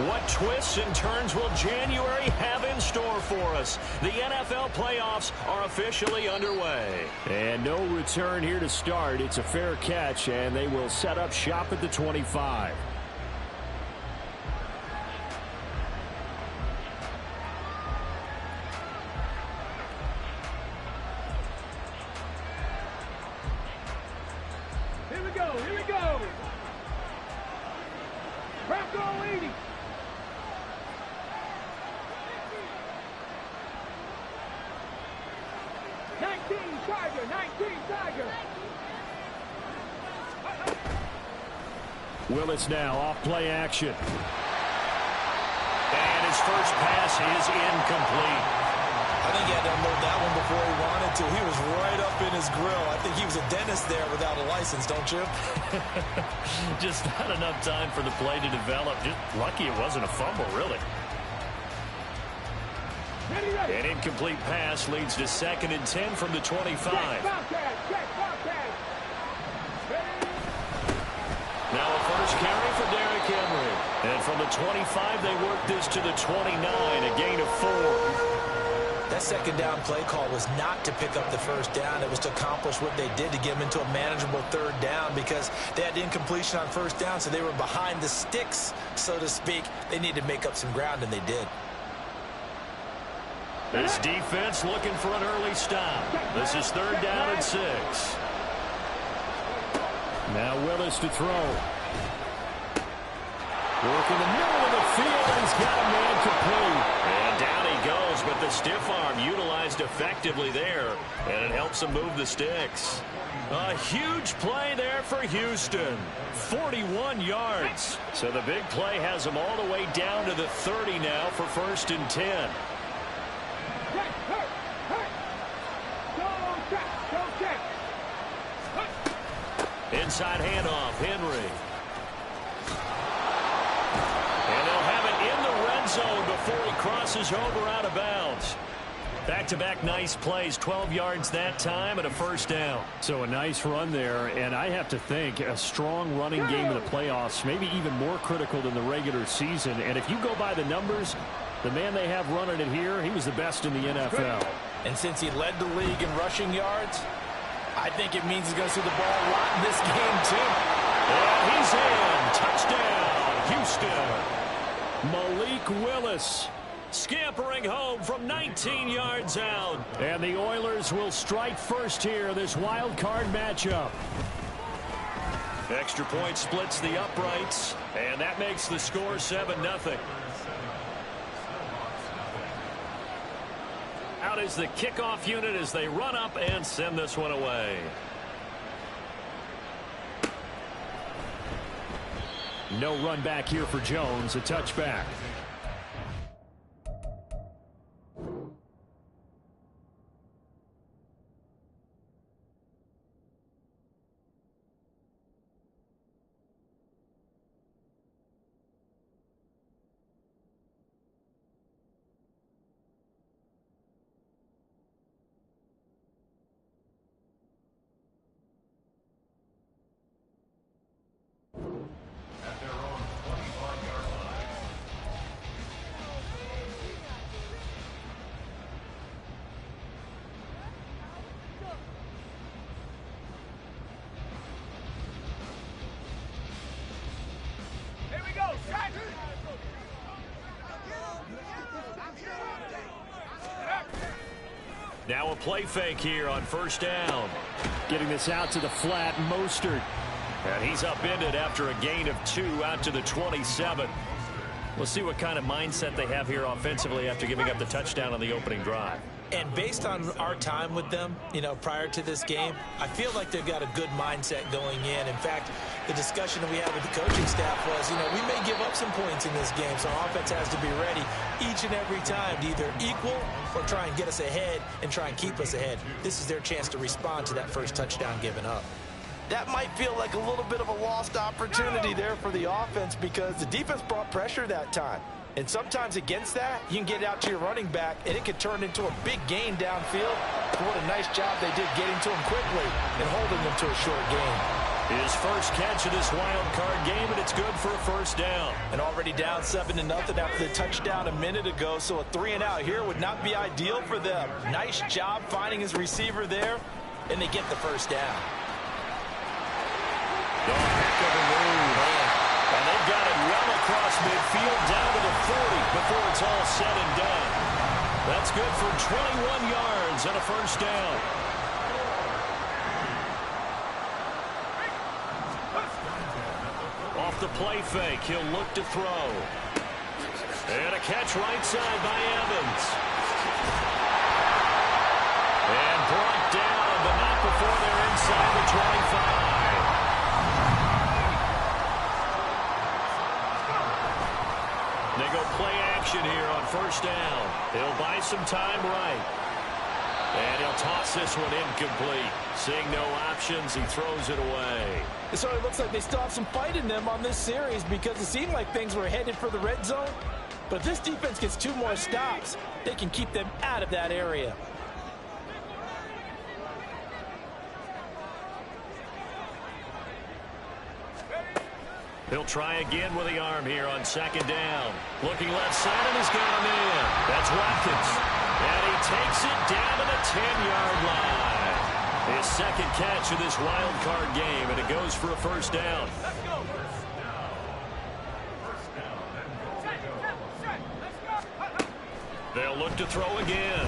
What twists and turns will January have in store for us? The NFL playoffs are officially underway. And no return here to start. It's a fair catch, and they will set up shop at the 25. Here we go, here we go. Bronco 80. 19 Tiger, 19 Tiger. Willis now off play action. And his first pass is incomplete. I think he had to unload that one before he wanted to. He was right up in his grill. I think he was a dentist there without a license, don't you? Just not enough time for the play to develop. Just lucky it wasn't a fumble, really. Ready, ready. An incomplete pass leads to 2nd and 10 from the 25. Check, Bobcat, check, Bobcat. Now a first carry for Derrick Henry. And from the 25, they work this to the 29, a gain of 4. That second down play call was not to pick up the first down. It was to accomplish what they did to get them into a manageable 3rd down because they had incompletion on 1st down, so they were behind the sticks, so to speak. They needed to make up some ground, and they did. This defense looking for an early stop. This is 3rd down and 6. Now Willis to throw. Work in the middle of the field, and he's got a man complete. And down he goes, but the stiff arm utilized effectively there, and it helps him move the sticks. A huge play there for Houston. 41 yards. So the big play has them all the way down to the 30 now for 1st and 10. Inside handoff, Henry. And they'll have it in the red zone before he crosses over out of bounds. Back-to-back nice plays, 12 yards that time and a 1st down. So a nice run there, and I have to think a strong running game in the playoffs, maybe even more critical than the regular season. And if you go by the numbers, the man they have running it here, he was the best in the NFL. And since he led the league in rushing yards, I think it means he's going to see the ball a lot in this game, too. And he's in. Touchdown, Houston. Malik Willis scampering home from 19 yards out. And the Oilers will strike first here, this wild card matchup. Extra point splits the uprights, and that makes the score 7-0. Out is the kickoff unit as they run up and send this one away. No run back here for Jones, a touchback. Now a play fake here on 1st down. Getting this out to the flat, Mostert. And he's upended after a gain of 2 out to the 27. We'll see what kind of mindset they have here offensively after giving up the touchdown on the opening drive. And based on our time with them, you know, prior to this game, I feel like they've got a good mindset going in. In fact, the discussion that we had with the coaching staff was, you know, we may give up some points in this game, so our offense has to be ready each and every time to either equal or try and get us ahead and try and keep us ahead. This is their chance to respond to that first touchdown given up. That might feel like a little bit of a lost opportunity there for the offense because the defense brought pressure that time. And sometimes against that, you can get out to your running back, and it could turn into a big gain downfield. What a nice job they did getting to him quickly and holding him to a short gain. His first catch of this wild card game, and it's good for a first down. And already down 7-0 after the touchdown a minute ago, so a 3-and-out here would not be ideal for them. Nice job finding his receiver there, and they get the first down. Oh, heck of a move. And they've got it well across midfield down to the 40 before it's all said and done. That's good for 21 yards and a first down. Off the play fake, he'll look to throw. And a catch right side by Evans. And brought down, but not before they're inside the 25. They go play action here on first down. He'll buy some time right. And he'll toss this one incomplete. Seeing no options, he throws it away. It certainly looks like they still have some fight in them on this series because it seemed like things were headed for the red zone. But if this defense gets 2 more stops, they can keep them out of that area. He'll try again with the arm here on second down. Looking left side, and he's got him in. That's Watkins. And he takes it down to the 10-yard line. His second catch of this wild card game, and it goes for a first down. They'll look to throw again.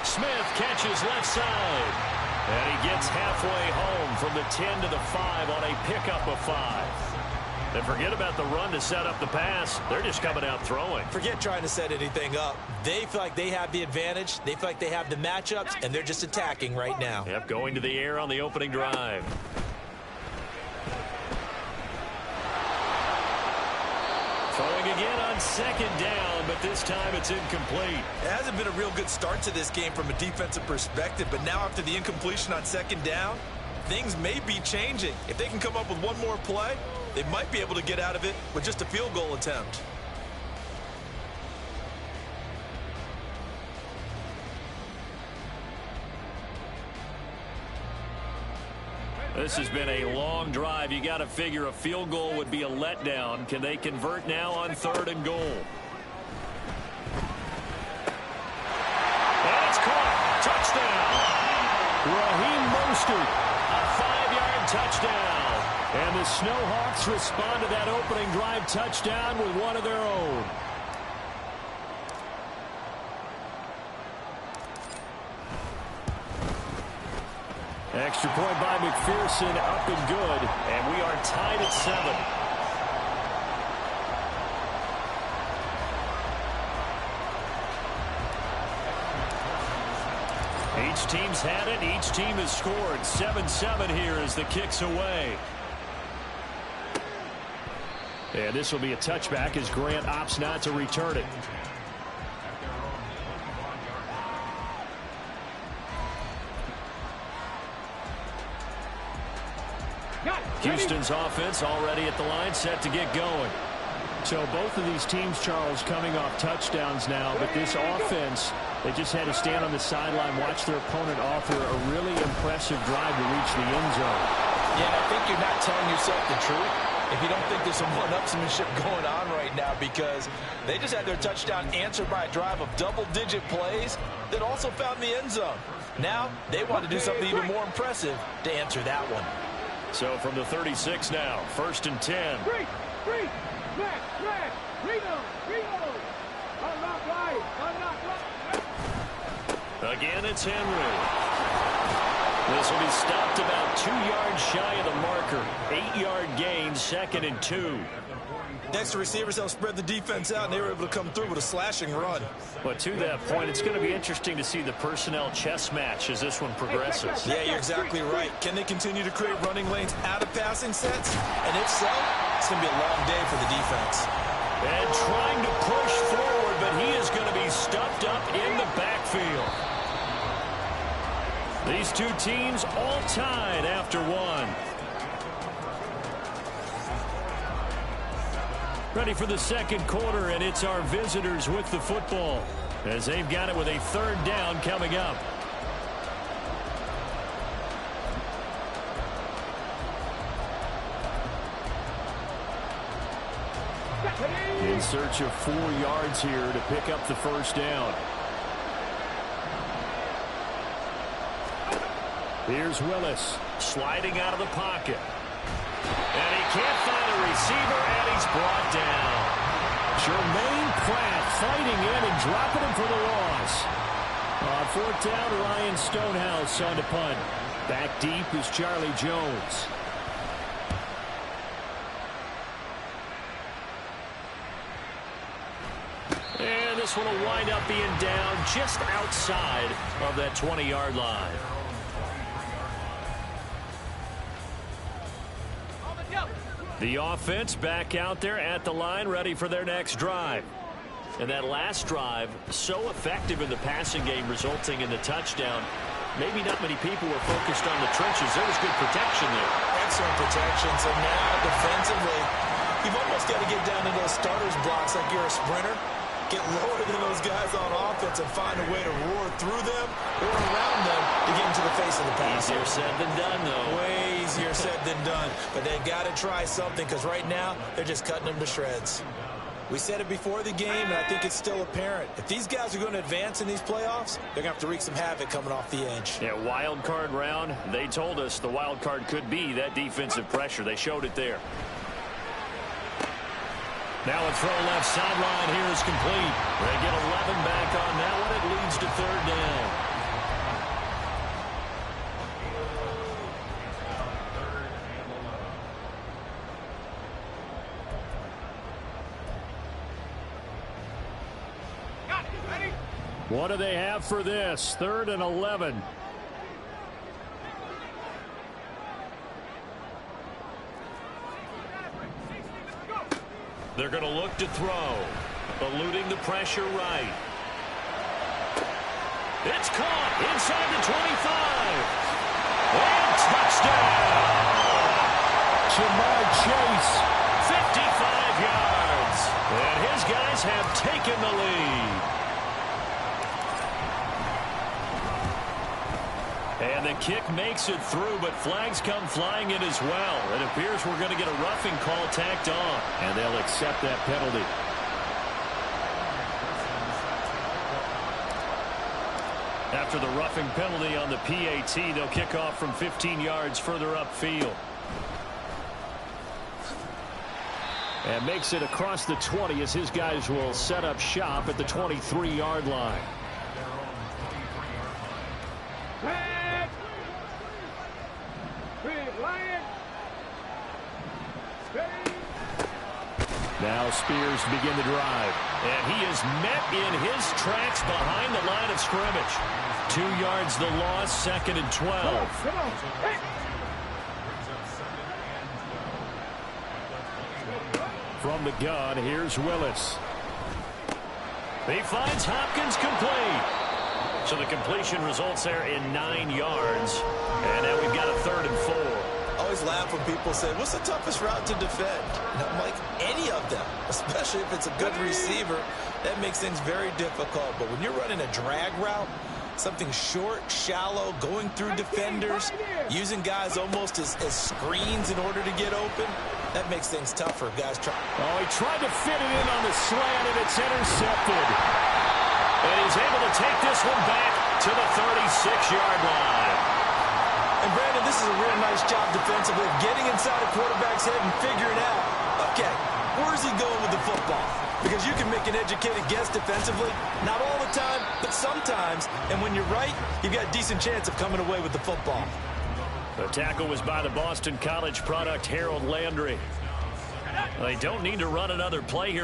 Smith catches left side. And he gets halfway home from the 10 to the 5 on a pickup of 5. And forget about the run to set up the pass. They're just coming out throwing. Forget trying to set anything up. They feel like they have the advantage. They feel like they have the matchups, and they're just attacking right now. Yep, going to the air on the opening drive. Throwing again on second down, but this time it's incomplete. It hasn't been a real good start to this game from a defensive perspective, but now after the incompletion on second down, things may be changing. If they can come up with one more play, they might be able to get out of it with just a field goal attempt. This has been a long drive. You got to figure a field goal would be a letdown. Can they convert now on 3rd and goal? And it's caught. Touchdown. Raheem Mostert. A 5-yard touchdown. And the Snowhawks respond to that opening drive touchdown with one of their own. Extra point by McPherson, up and good. And we are tied at 7. Each team's had it. Each team has scored. 7-7 here as the kick's away. And this will be a touchback as Grant opts not to return it. Houston's offense already at the line, set to get going. So both of these teams, Charles, coming off touchdowns now, but this offense, they just had to stand on the sideline, watch their opponent offer a really impressive drive to reach the end zone. Yeah, I think you're not telling yourself the truth if you don't think there's some one-upsmanship going on right now, because they just had their touchdown answered by a drive of double-digit plays that also found the end zone. Now they want to do something even more impressive to answer that one. So from the 36 now, 1st and 10. Three, smash, reload. Unlock right. Again, it's Henry. This will be stopped about 2 yards shy of the marker. 8-yard gain, 2nd and 2. Next, receivers help spread the defense out, and they were able to come through with a slashing run. But to that point, it's going to be interesting to see the personnel chess match as this one progresses. Yeah, you're exactly right. Can they continue to create running lanes out of passing sets? And if so, it's going to be a long day for the defense. And trying to push forward, but he is going to be stuffed up in the backfield. These two teams all tied after one. Ready for the second quarter, and it's our visitors with the football as they've got it with a 3rd down coming up. In search of 4 yards here to pick up the first down. Here's Willis. Sliding out of the pocket. And he can't find a receiver, and he's brought down. Jermaine Pratt fighting in and dropping him for the loss. On 4th down, Ryan Stonehouse on the punt. Back deep is Charlie Jones. And this one will wind up being down just outside of that 20-yard line. The offense back out there at the line, ready for their next drive. And that last drive, so effective in the passing game, resulting in the touchdown. Maybe not many people were focused on the trenches. There was good protection there. Excellent protection. So now, defensively, you've almost got to get down to those starters blocks like you're a sprinter. Get lower than those guys on offense and find a way to roar through them or around them to get into the face of the pass. Easier said than done, though. Way easier said than done. But they've got to try something because right now they're just cutting them to shreds. We said it before the game, and I think it's still apparent. If these guys are going to advance in these playoffs, they're going to have to wreak some havoc coming off the edge. Yeah, wild card round. They told us the wild card could be that defensive pressure. They showed it there. Now a throw left sideline here is complete. They get 11 back on that one. It leads to 3rd down. What do they have for this? 3rd and 11. They're going to look to throw. Eluding the pressure right. It's caught inside the 25. And touchdown! Jamar Chase. 55 yards. And his guys have taken the lead. And the kick makes it through, but flags come flying in as well. It appears we're going to get a roughing call tacked on. And they'll accept that penalty. After the roughing penalty on the PAT, they'll kick off from 15 yards further upfield. And makes it across the 20 as his guys will set up shop at the 23-yard line. Now Spears begin the drive. And he is met in his tracks behind the line of scrimmage. 2 yards the loss, 2nd and 12. From the gun, here's Willis. He finds Hopkins complete. So the completion results there in 9 yards. And now we've got a 3rd and 4. I always laugh when people say, what's the toughest route to defend? And I'm like, any of them, especially if it's a good receiver. That makes things very difficult. But when you're running a drag route, something short, shallow, going through defenders, using guys almost as screens in order to get open, that makes things tougher. Guys try. Oh, he tried to fit it in on the slant, and it's intercepted. And he's able to take this one back to the 36-yard line. And Brandon, this is a real nice job defensively of getting inside a quarterback's head and figuring out, okay, where's he going with the football? Because you can make an educated guess defensively, not all the time, but sometimes. And when you're right, you've got a decent chance of coming away with the football. The tackle was by the Boston College product, Harold Landry. They don't need to run another play here.